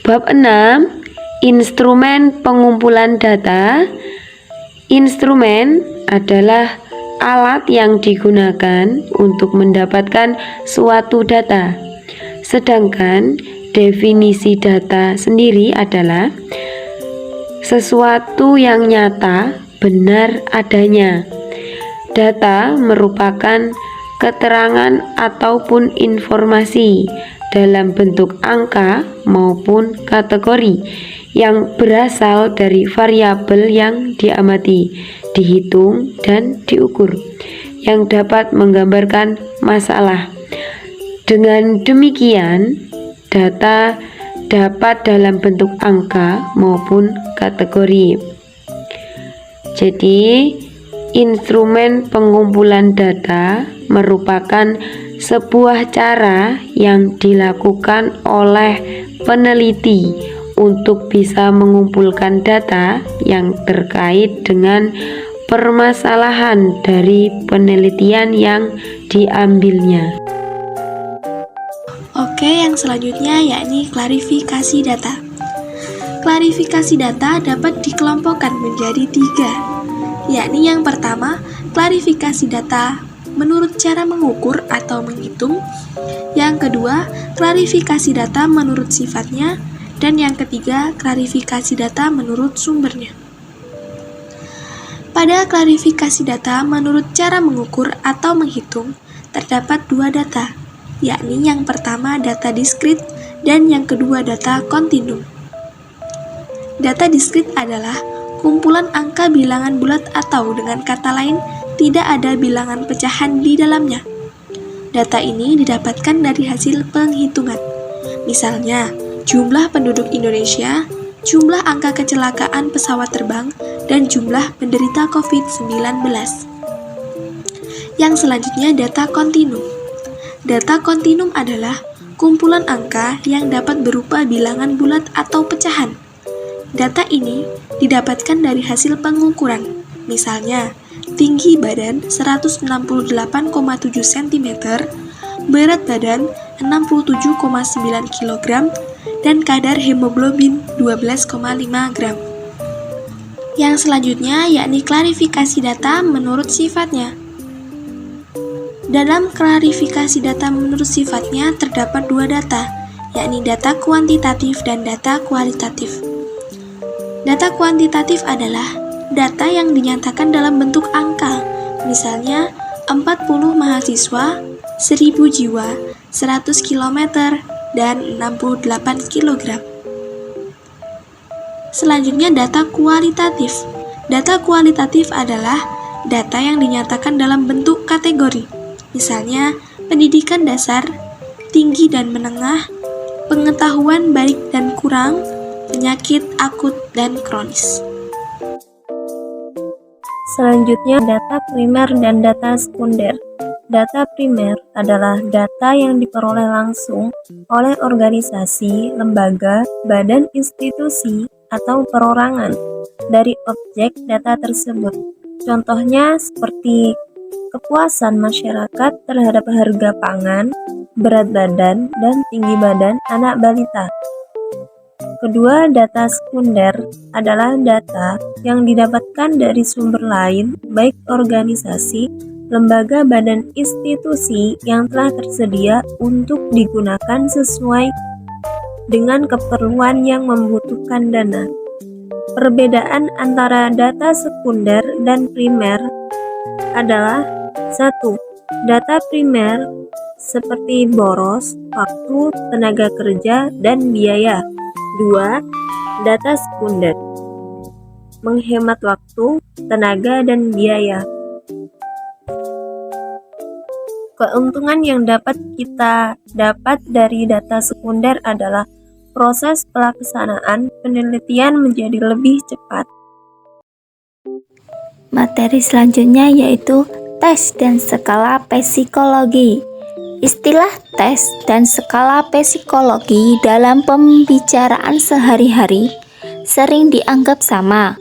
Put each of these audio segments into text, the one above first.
Bab 6. Instrumen pengumpulan data. Instrumen adalah alat yang digunakan untuk mendapatkan suatu data. Sedangkan definisi data sendiri adalah sesuatu yang nyata, benar adanya. Data merupakan keterangan ataupun informasi dalam bentuk angka maupun kategori yang berasal dari variabel yang diamati, dihitung, dan diukur, yang dapat menggambarkan masalah. Dengan demikian, data dapat dalam bentuk angka maupun kategori. Jadi, instrumen pengumpulan data merupakan sebuah cara yang dilakukan oleh peneliti untuk bisa mengumpulkan data yang terkait dengan permasalahan dari penelitian yang diambilnya. Oke, yang selanjutnya yakni klarifikasi data. Klarifikasi data dapat dikelompokkan menjadi 3, yakni yang pertama, klarifikasi data menurut cara mengukur atau menghitung. Yang kedua, klarifikasi data menurut sifatnya. Dan yang ketiga, klarifikasi data menurut sumbernya. Pada klarifikasi data menurut cara mengukur atau menghitung, terdapat 2 data, yakni yang pertama data diskrit dan yang kedua data kontinum. Data diskrit adalah kumpulan angka bilangan bulat atau dengan kata lain, tidak ada bilangan pecahan di dalamnya. Data ini didapatkan dari hasil penghitungan. Misalnya, jumlah penduduk Indonesia, jumlah angka kecelakaan pesawat terbang, dan jumlah penderita COVID-19. Yang selanjutnya data kontinum. Data kontinum adalah kumpulan angka yang dapat berupa bilangan bulat atau pecahan. Data ini didapatkan dari hasil pengukuran. Misalnya, tinggi badan 168,7 cm, berat badan 67,9 kg, dan kadar hemoglobin 12,5 gram. Yang selanjutnya yakni klarifikasi data menurut sifatnya. Dalam klarifikasi data menurut sifatnya terdapat 2 data, yakni data kuantitatif dan data kualitatif. Data kuantitatif adalah data yang dinyatakan dalam bentuk angka, misalnya 40 mahasiswa, 1000 jiwa, 100 km, dan 68 kg. Selanjutnya data kualitatif. Data kualitatif adalah data yang dinyatakan dalam bentuk kategori, misalnya pendidikan dasar, tinggi dan menengah, pengetahuan baik dan kurang, penyakit akut dan kronis. Selanjutnya data primer dan data sekunder. Data primer adalah data yang diperoleh langsung oleh organisasi, lembaga, badan institusi, atau perorangan dari objek data tersebut. Contohnya seperti kepuasan masyarakat terhadap harga pangan, berat badan, dan tinggi badan anak balita. Kedua, data sekunder adalah data yang didapatkan dari sumber lain, baik organisasi, lembaga, badan institusi yang telah tersedia untuk digunakan sesuai dengan keperluan yang membutuhkan dana. Perbedaan antara data sekunder dan primer adalah 1. Data primer seperti boros, waktu, tenaga kerja, dan biaya. 2. Data sekunder menghemat waktu, tenaga, dan biaya. Keuntungan yang dapat kita dapat dari data sekunder adalah proses pelaksanaan penelitian menjadi lebih cepat. Materi selanjutnya yaitu tes dan skala psikologi. Istilah tes dan skala psikologi dalam pembicaraan sehari-hari sering dianggap sama.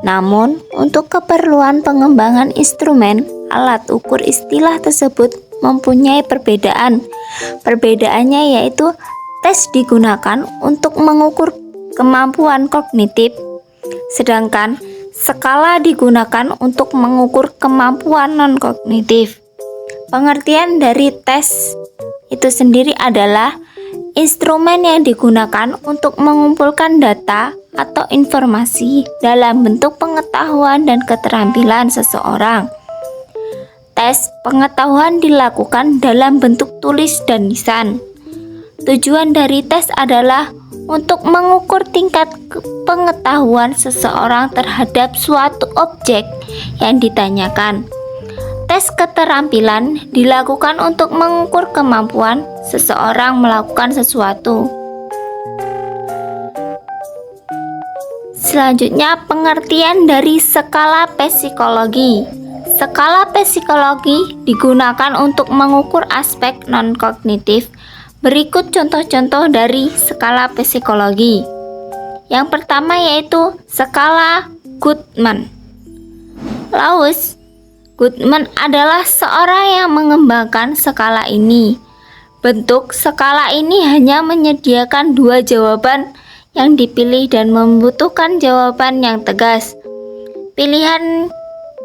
Namun, untuk keperluan pengembangan instrumen, alat ukur istilah tersebut mempunyai perbedaan. Perbedaannya yaitu tes digunakan untuk mengukur kemampuan kognitif, sedangkan skala digunakan untuk mengukur kemampuan non-kognitif. Pengertian dari tes itu sendiri adalah instrumen yang digunakan untuk mengumpulkan data atau informasi dalam bentuk pengetahuan dan keterampilan seseorang. Tes pengetahuan dilakukan dalam bentuk tulis dan lisan. Tujuan dari tes adalah untuk mengukur tingkat pengetahuan seseorang terhadap suatu objek yang ditanyakan. Tes keterampilan dilakukan untuk mengukur kemampuan seseorang melakukan sesuatu. Selanjutnya, pengertian dari skala psikologi. Skala psikologi digunakan untuk mengukur aspek non-kognitif. Berikut contoh-contoh dari skala psikologi. Yang pertama yaitu skala Goodman. Goodman adalah seorang yang mengembangkan skala ini. Bentuk skala ini hanya menyediakan dua jawaban yang dipilih dan membutuhkan jawaban yang tegas. Pilihan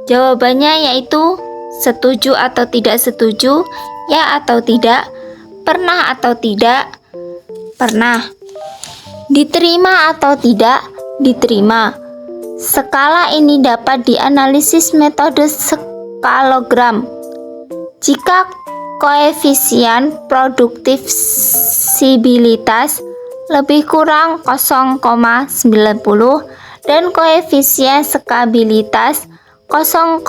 jawabannya yaitu setuju atau tidak setuju, ya atau tidak, pernah atau tidak, pernah, diterima atau tidak, diterima. Skala ini dapat dianalisis metode skalogram. Jika koefisien produktivitas lebih kurang 0,90 dan koefisien skabilitas 0,60,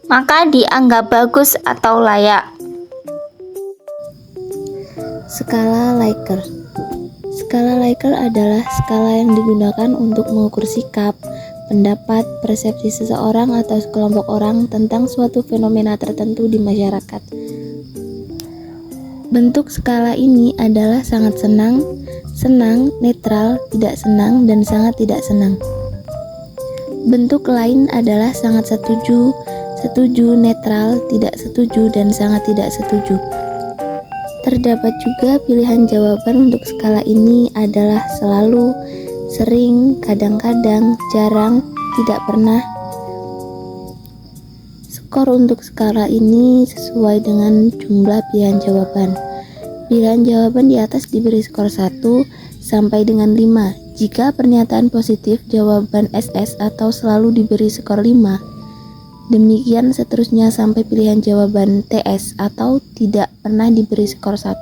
maka dianggap bagus atau layak. Skala Likert. Skala Likert adalah skala yang digunakan untuk mengukur sikap, pendapat, persepsi seseorang atau sekelompok orang tentang suatu fenomena tertentu di masyarakat. Bentuk skala ini adalah sangat senang, netral, tidak senang, dan sangat tidak senang. Bentuk lain adalah sangat setuju, netral, tidak setuju, dan sangat tidak setuju. Terdapat juga pilihan jawaban untuk skala ini adalah selalu, sering, kadang-kadang, jarang, tidak pernah. Skor untuk skala ini sesuai dengan jumlah pilihan jawaban. Pilihan jawaban di atas diberi skor 1 sampai dengan 5. Jika pernyataan positif, jawaban SS atau selalu diberi skor 5. Demikian seterusnya sampai pilihan jawaban TS atau tidak pernah diberi skor 1.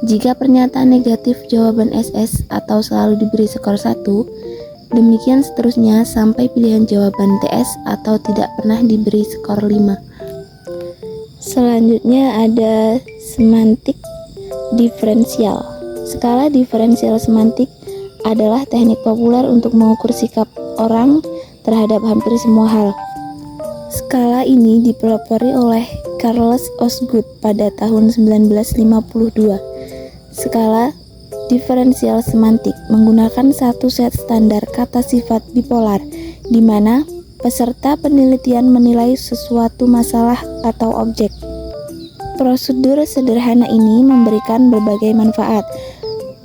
Jika pernyataan negatif, jawaban SS atau selalu diberi skor 1. Demikian seterusnya sampai pilihan jawaban TS atau tidak pernah diberi skor 5. Selanjutnya ada semantik diferensial. Skala diferensial semantik adalah teknik populer untuk mengukur sikap orang terhadap hampir semua hal. Skala ini dipelopori oleh Charles Osgood pada tahun 1952. Skala diferensial semantik menggunakan satu set standar kata sifat bipolar, di mana peserta penelitian menilai sesuatu masalah atau objek. Prosedur sederhana ini memberikan berbagai manfaat,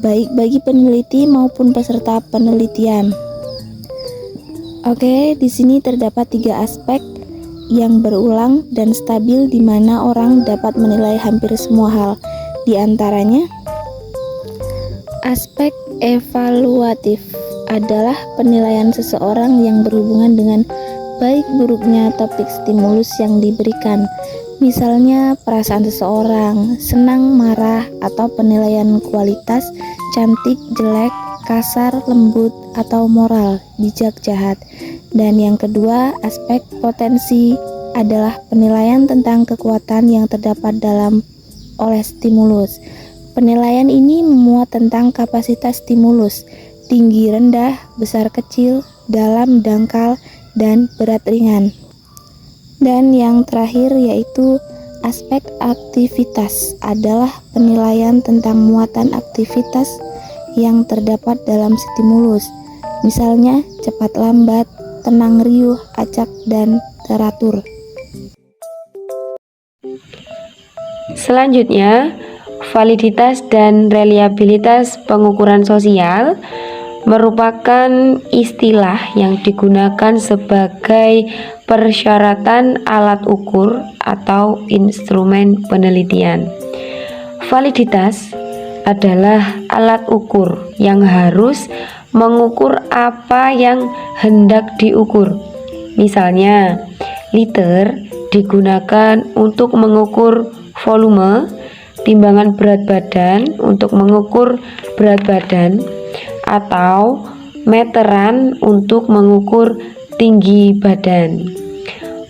baik bagi peneliti maupun peserta penelitian. Oke, di sini terdapat 3 aspek yang berulang dan stabil di mana orang dapat menilai hampir semua hal. Di antaranya, aspek evaluatif adalah penilaian seseorang yang berhubungan dengan baik buruknya topik stimulus yang diberikan. Misalnya perasaan seseorang, senang, marah, atau penilaian kualitas, cantik, jelek, kasar, lembut, atau moral, bijak, jahat. Dan yang kedua, aspek potensi adalah penilaian tentang kekuatan yang terdapat dalam oleh stimulus. Penilaian ini memuat tentang kapasitas stimulus, tinggi rendah, besar kecil, dalam dangkal, dan berat ringan. Dan yang terakhir yaitu aspek aktivitas adalah penilaian tentang muatan aktivitas yang terdapat dalam stimulus. Misalnya cepat lambat, tenang riuh, acak, dan teratur. Selanjutnya, validitas dan reliabilitas pengukuran sosial merupakan istilah yang digunakan sebagai persyaratan alat ukur atau instrumen penelitian. Validitas adalah alat ukur yang harus mengukur apa yang hendak diukur. Misalnya, liter digunakan untuk mengukur volume, timbangan berat badan untuk mengukur berat badan, atau meteran untuk mengukur tinggi badan.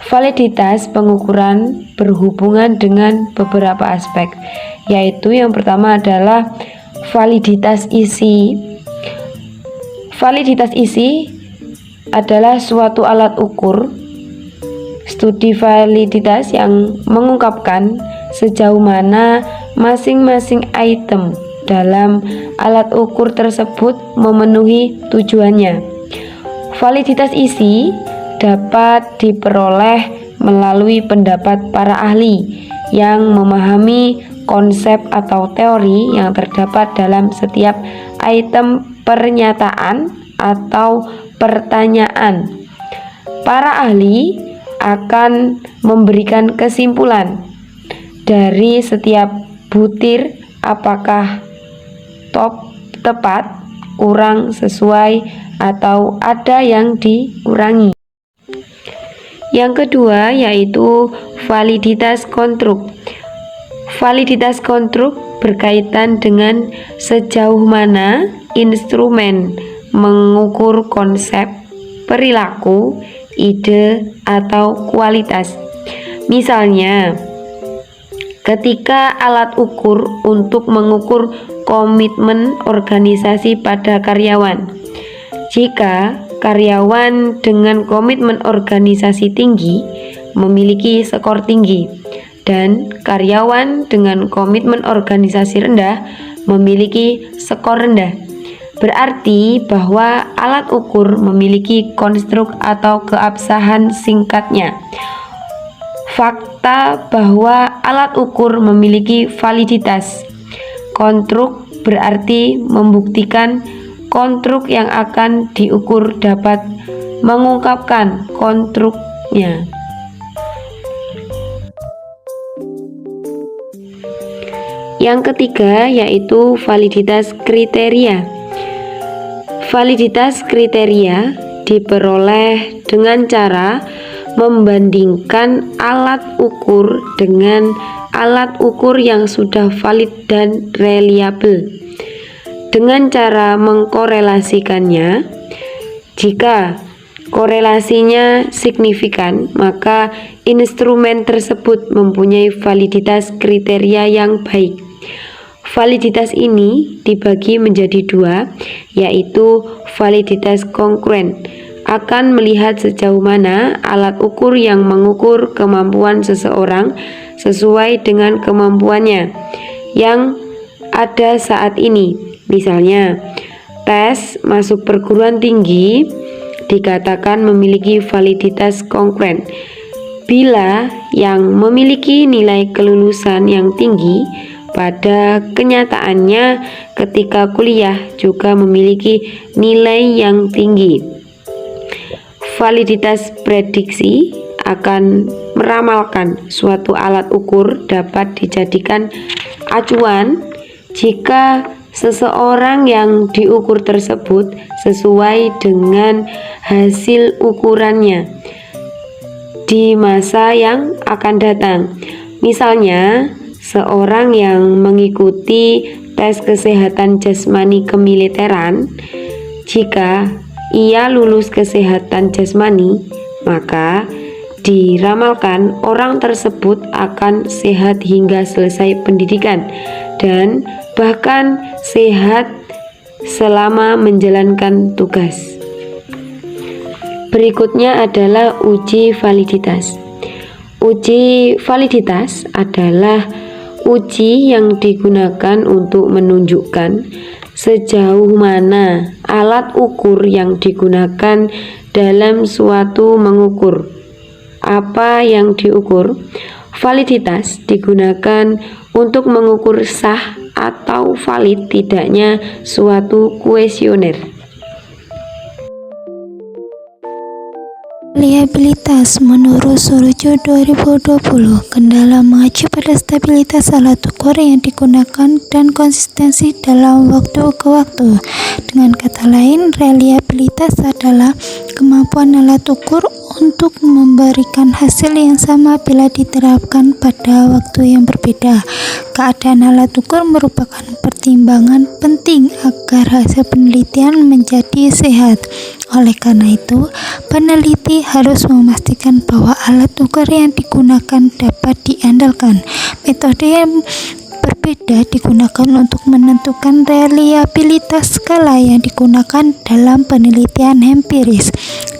Validitas pengukuran berhubungan dengan beberapa aspek, yaitu yang pertama adalah validitas isi. Validitas isi adalah suatu alat ukur studi validitas yang mengungkapkan sejauh mana masing-masing item dalam alat ukur tersebut memenuhi tujuannya. Validitas isi dapat diperoleh melalui pendapat para ahli yang memahami konsep atau teori yang terdapat dalam setiap item pernyataan atau pertanyaan. Para ahli akan memberikan kesimpulan dari setiap butir apakah tepat, kurang, sesuai, atau ada yang dikurangi. Yang kedua yaitu validitas konstruk. Validitas konstruk berkaitan dengan sejauh mana instrumen mengukur konsep, perilaku, ide, atau kualitas. Misalnya, ketika alat ukur untuk mengukur komitmen organisasi pada karyawan. Jika karyawan dengan komitmen organisasi tinggi memiliki skor tinggi dan karyawan dengan komitmen organisasi rendah memiliki skor rendah, berarti bahwa alat ukur memiliki konstruk atau keabsahan. Singkatnya, fakta bahwa alat ukur memiliki validitas konstruk berarti membuktikan konstruk yang akan diukur dapat mengungkapkan konstruknya. Yang ketiga yaitu validitas kriteria. Validitas kriteria diperoleh dengan cara membandingkan alat ukur dengan alat ukur yang sudah valid dan reliable. Dengan cara mengkorelasikannya, jika korelasinya signifikan, maka instrumen tersebut mempunyai validitas kriteria yang baik. Validitas ini dibagi menjadi dua, yaitu validitas kongruen, akan melihat sejauh mana alat ukur yang mengukur kemampuan seseorang sesuai dengan kemampuannya yang ada saat ini. Misalnya, tes masuk perguruan tinggi dikatakan memiliki validitas kongruen bila yang memiliki nilai kelulusan yang tinggi pada kenyataannya ketika kuliah juga memiliki nilai yang tinggi. Validitas prediksi akan meramalkan suatu alat ukur dapat dijadikan acuan jika seseorang yang diukur tersebut sesuai dengan hasil ukurannya di masa yang akan datang. Misalnya, seorang yang mengikuti tes kesehatan jasmani kemiliteran, jika ia lulus kesehatan jasmani, maka diramalkan orang tersebut akan sehat hingga selesai pendidikan dan bahkan sehat selama menjalankan tugas. Berikutnya adalah uji validitas. Uji validitas adalah uji yang digunakan untuk menunjukkan sejauh mana alat ukur yang digunakan dalam suatu mengukur apa yang diukur, Validitas digunakan untuk mengukur sah atau valid tidaknya suatu kuesioner. Reliabilitas menurut Surojo 2020, kendala mengacu pada stabilitas alat ukur yang digunakan dan konsistensi dalam waktu ke waktu. Dengan kata lain, reliabilitas adalah kemampuan alat ukur untuk memberikan hasil yang sama bila diterapkan pada waktu yang berbeda. Keadaan alat ukur merupakan pertimbangan penting agar hasil penelitian menjadi sehat. Oleh karena itu, peneliti harus memastikan bahwa alat ukur yang digunakan dapat diandalkan. Metode yang berbeda digunakan untuk menentukan reliabilitas skala yang digunakan dalam penelitian empiris.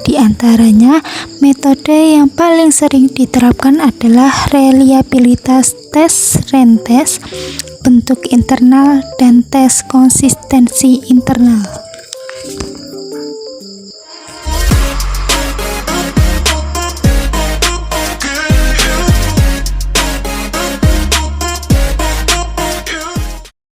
Di antaranya, metode yang paling sering diterapkan adalah reliabilitas tes, REN tes, bentuk internal, dan tes konsistensi internal.